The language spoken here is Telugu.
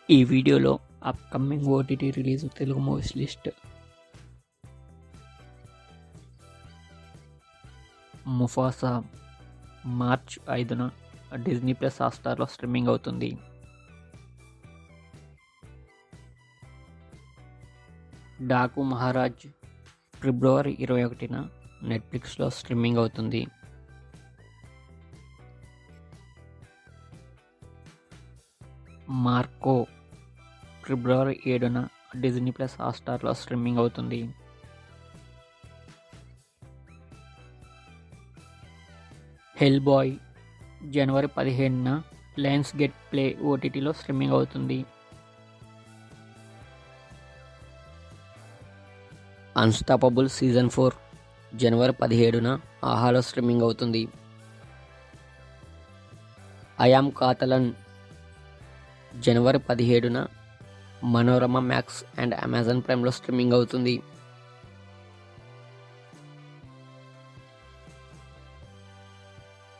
ఈ వీడియోలో upcoming OTT release Telugu movies list. Mufasa March 5న డిజ్నీ ప్లస్ హాట్‌స్టార్లో స్ట్రీమింగ్ అవుతుంది. డాకు మహారాజ్ ఫిబ్రవరి 21న నెట్ఫ్లిక్స్లో స్ట్రీమింగ్ అవుతుంది. మార్కో ఫిబ్రవరి 7న డిజ్నీ ప్లస్ హాట్‌స్టార్లో స్ట్రీమింగ్ అవుతుంది. హెల్ బాయ్ జనవరి 15న లయన్స్ గేట్ ప్లే ఓటీటీలో స్ట్రీమింగ్ అవుతుంది. అన్‌స్టాపబుల్ సీజన్ 4 జనవరి 17న ఆహాలో స్ట్రీమింగ్ అవుతుంది. ఐ యామ్ కాతలన్ జనవరి 17న మనోరమ మ్యాక్స్ అండ్ అమెజాన్ ప్రైమ్లో స్ట్రీమింగ్ అవుతుంది.